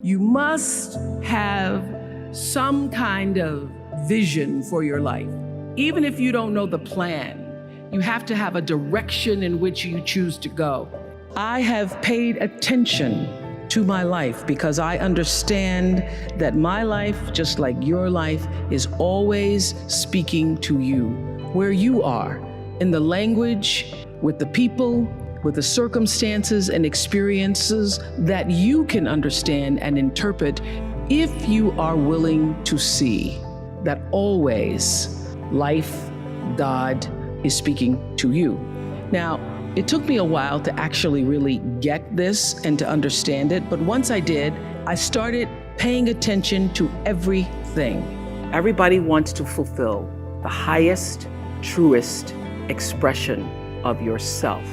You must have some kind of vision for your life. Even if you don't know the plan, you have to have a direction in which you choose to go. I have paid attention to my life because I understand that my life, just like your life, is always speaking to you, where you are, in the language, with the people, with the circumstances and experiences that you can understand and interpret if you are willing to see that always life, God is speaking to you. Now, it took me a while to actually really get this and to understand it, but once I did, I started paying attention to everything. Everybody wants to fulfill the highest, truest expression of yourself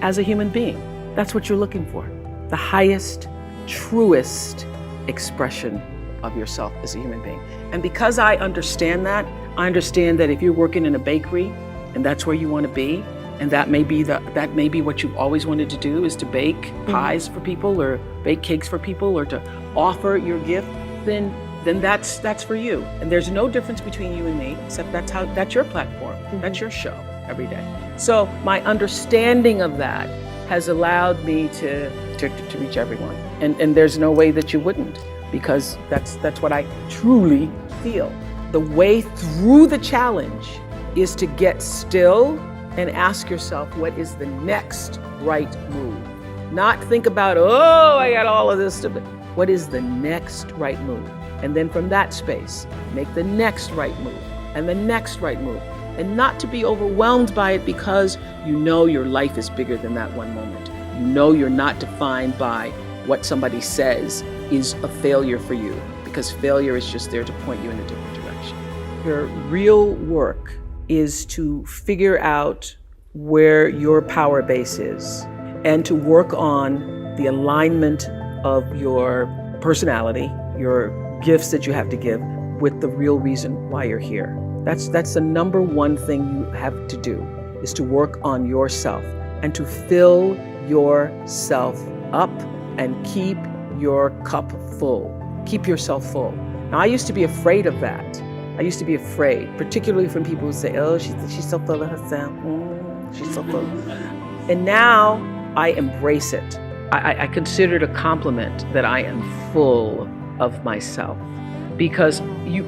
as a human being. That's what you're looking for. The highest, truest expression of yourself as a human being. And because I understand that if you're working in a bakery and that's where you want to be, and that may be what you've always wanted to do, is to bake pies for people or bake cakes for people or to offer your gift, then that's for you. And there's no difference between you and me, except that's your platform. That's your show every day. So my understanding of that has allowed me to reach everyone. And there's no way that you wouldn't, because that's what I truly feel. The way through the challenge is to get still and ask yourself, what is the next right move? Not think about, oh, I got all of this stuff. What is the next right move? And then from that space, make the next right move and the next right move. And not to be overwhelmed by it, because you know your life is bigger than that one moment. You know you're not defined by what somebody says is a failure for you, because failure is just there to point you in a different direction. Your real work is to figure out where your power base is and to work on the alignment of your personality, your gifts that you have to give, with the real reason why you're here. That's the number one thing you have to do, is to work on yourself and to fill yourself up and keep your cup full. Keep yourself full. Now, I used to be afraid of that. I used to be afraid, particularly from people who say, oh, she's so full of herself. She's so full. And now I embrace it. I consider it a compliment that I am full of myself, because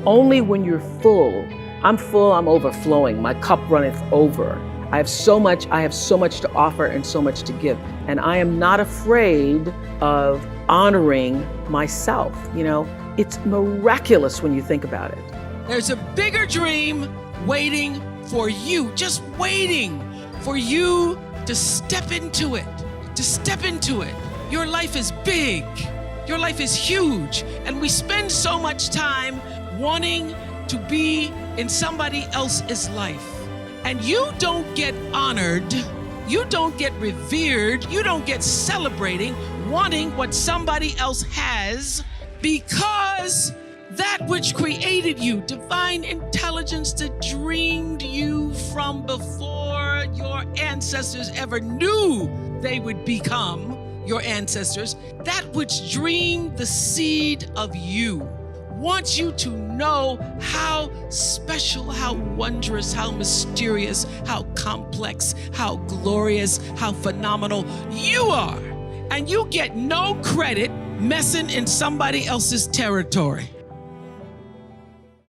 only when you're full, I'm full, I'm overflowing, my cup runneth over. I have so much to offer and so much to give. And I am not afraid of honoring myself. You know, it's miraculous when you think about it. There's a bigger dream waiting for you, just waiting for you to step into it, Your life is big. Your life is huge. And we spend so much time wanting to be in somebody else's life. And you don't get honored, you don't get revered, you don't get celebrating wanting what somebody else has, because that which created you, divine intelligence that dreamed you from before your ancestors ever knew they would become your ancestors, that which dreamed the seed of you, wants you to know how special, how wondrous, how mysterious, how complex, how glorious, how phenomenal you are. And you get no credit messing in somebody else's territory.